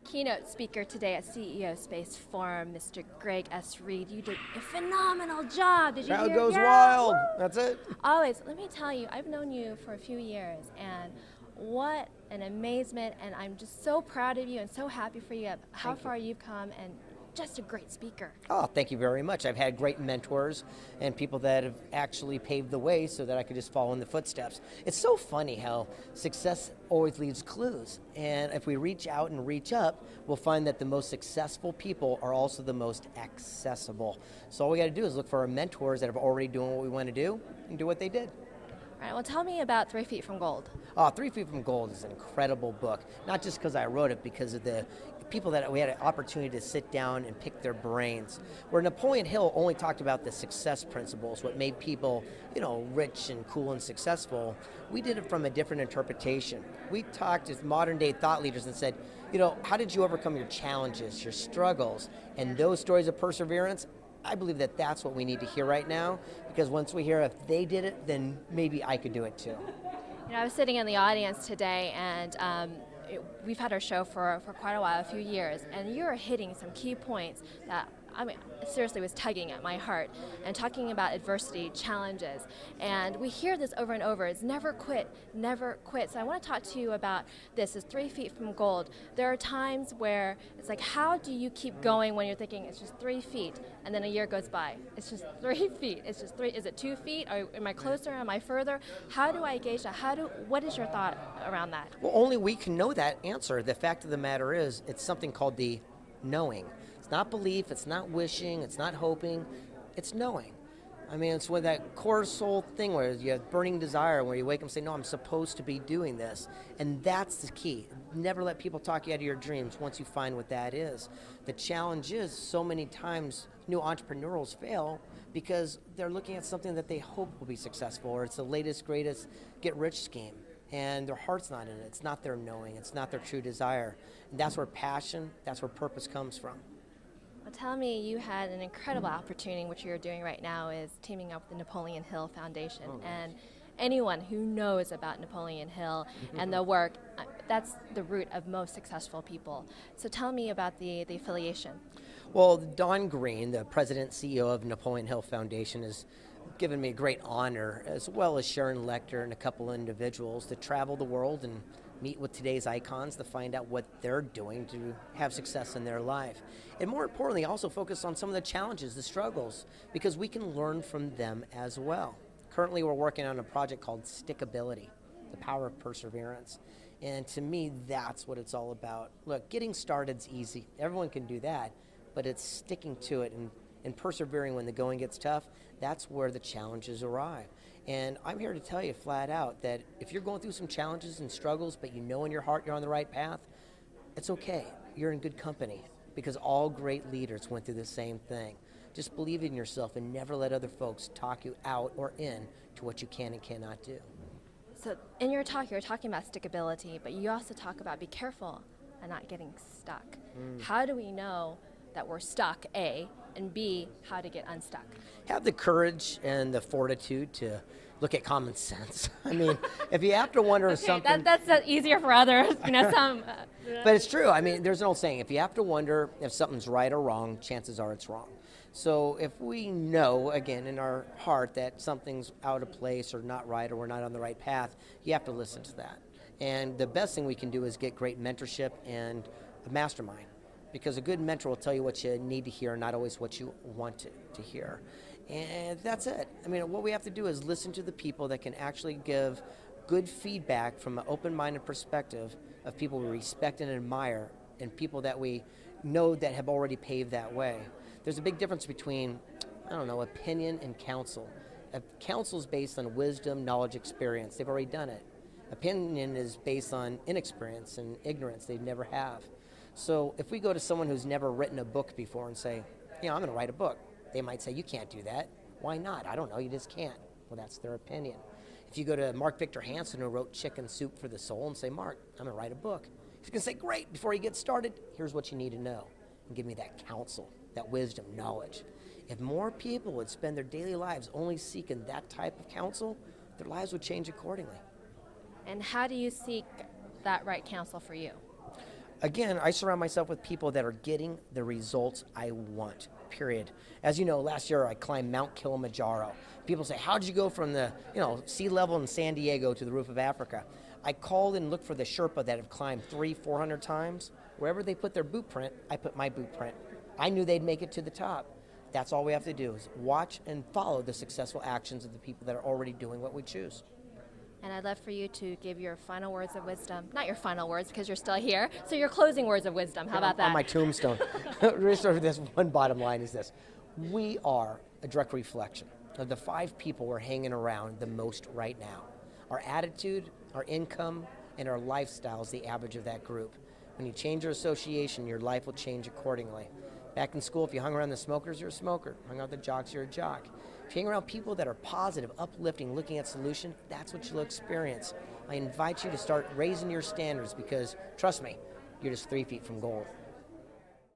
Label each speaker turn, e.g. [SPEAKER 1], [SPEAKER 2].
[SPEAKER 1] keynote speaker today at CEO Space Forum, Mr. Greg S. Reid. You did a phenomenal job. Did you
[SPEAKER 2] Crowd
[SPEAKER 1] hear?
[SPEAKER 2] goes
[SPEAKER 1] Yeah,
[SPEAKER 2] wild.
[SPEAKER 1] woo!
[SPEAKER 2] That's it.
[SPEAKER 1] Always. Let me tell you, I've known you for a few years, and what an amazement, and I'm just so proud of you and so happy for you, how
[SPEAKER 2] Thank you.
[SPEAKER 1] far you've come, and just a great speaker.
[SPEAKER 2] Oh, thank you very much. I've had great mentors and people that have actually paved the way so that I could just follow in the footsteps. It's so funny how success always leaves clues. And if we reach out and reach up, we'll find that the most successful people are also the most accessible. So all we got to do is look for our mentors that are already doing what we want to do and do what they did.
[SPEAKER 1] All right, well, tell me about 3 Feet from Gold.
[SPEAKER 2] Oh, 3 Feet from Gold is an incredible book, not just because I wrote it, because of the people that we had an opportunity to sit down and pick their brains. Where Napoleon Hill only talked about the success principles, what made people, rich and cool and successful, we did it from a different interpretation. We talked as modern day thought leaders and said, how did you overcome your challenges, your struggles, and those stories of perseverance? I believe that that's what we need to hear right now, because once we hear if they did it, then maybe I could do it too.
[SPEAKER 1] I was sitting in the audience today, and we've had our show for quite a while, a few years, and you're hitting some key points that, seriously was tugging at my heart, and talking about adversity, challenges, and we hear this over and over. It's never quit, never quit. So I want to talk to you about this, is 3 feet from gold. There are times where it's like, how do you keep going when you're thinking it's just 3 feet, and then a year goes by? It's just 3 feet. It's just 3. Is it 2 feet? Am I closer? Am I further? How do I gauge that? What is your thought around that?
[SPEAKER 2] Well, only we can know that answer. The fact of the matter is, it's something called the knowing. It's not belief, it's not wishing, it's not hoping, it's knowing. It's with that core soul thing where you have burning desire, where you wake up and say, no, I'm supposed to be doing this. And that's the key. Never let people talk you out of your dreams once you find what that is. The challenge is, so many times new entrepreneurs fail because they're looking at something that they hope will be successful, or it's the latest, greatest get-rich scheme. And their heart's not in it. It's not their knowing. It's not their true desire. And that's where passion, that's where purpose comes from.
[SPEAKER 1] Well, tell me, you had an incredible opportunity. What you're doing right now is teaming up with the Napoleon Hill Foundation.
[SPEAKER 2] Oh,
[SPEAKER 1] and anyone who knows about Napoleon Hill and the work, that's the root of most successful people. So tell me about the affiliation.
[SPEAKER 2] Well, Don Green, the president CEO of Napoleon Hill Foundation, has given me a great honor, as well as Sharon Lecter and a couple of individuals, to travel the world and meet with today's icons to find out what they're doing to have success in their life. And more importantly, also focus on some of the challenges, the struggles, because we can learn from them as well. Currently, we're working on a project called Stickability, the power of perseverance. And to me, that's what it's all about. Look, getting started's easy. Everyone can do that, but it's sticking to it and persevering when the going gets tough. That's where the challenges arrive. And I'm here to tell you flat out that if you're going through some challenges and struggles, but you know in your heart you're on the right path, it's okay. You're in good company, because all great leaders went through the same thing. Just believe in yourself and never let other folks talk you out or in to what you can and cannot do.
[SPEAKER 1] So in your talk, you're talking about stickability, but you also talk about be careful and not getting stuck. How do we know that we're stuck, A, and B, how to get unstuck?
[SPEAKER 2] Have the courage and the fortitude to look at common sense. If you have to wonder if something...
[SPEAKER 1] That's easier for others, some...
[SPEAKER 2] But it's true. There's an old saying, if you have to wonder if something's right or wrong, chances are it's wrong. So if we know, again, in our heart that something's out of place or not right, or we're not on the right path, you have to listen to that. And the best thing we can do is get great mentorship and a mastermind, because a good mentor will tell you what you need to hear, not always what you want to hear. And that's it. What we have to do is listen to the people that can actually give good feedback from an open-minded perspective of people we respect and admire, and people that we know that have already paved that way. There's a big difference between, opinion and counsel. Counsel is based on wisdom, knowledge, experience. They've already done it. Opinion is based on inexperience and ignorance. They never have. So if we go to someone who's never written a book before and say, I'm going to write a book, they might say, you can't do that. Why not? I don't know, you just can't. Well, that's their opinion. If you go to Mark Victor Hansen, who wrote Chicken Soup for the Soul, and say, Mark, I'm going to write a book, he's going to say, great, before you get started, here's what you need to know. And give me that counsel, that wisdom, knowledge. If more people would spend their daily lives only seeking that type of counsel, their lives would change accordingly.
[SPEAKER 1] And how do you seek that right counsel for you?
[SPEAKER 2] Again, I surround myself with people that are getting the results I want, period. As you know, last year I climbed Mount Kilimanjaro. People say, how'd you go from the sea level in San Diego to the roof of Africa? I called and looked for the Sherpa that have climbed 300-400 times. Wherever they put their boot print, I put my boot print. I knew they'd make it to the top. That's all we have to do is watch and follow the successful actions of the people that are already doing what we choose.
[SPEAKER 1] And I'd love for you to give your final words of wisdom. Not your final words because you're still here. So your closing words of wisdom. How about that?
[SPEAKER 2] On my tombstone. This one bottom line is this. We are a direct reflection of the 5 people we're hanging around the most right now. Our attitude, our income, and our lifestyle is the average of that group. When you change your association, your life will change accordingly. Back in school, if you hung around the smokers, you're a smoker. Hung out with the jocks, you're a jock. If you hang around people that are positive, uplifting, looking at solutions, that's what you'll experience. I invite you to start raising your standards because, trust me, you're just 3 feet from gold.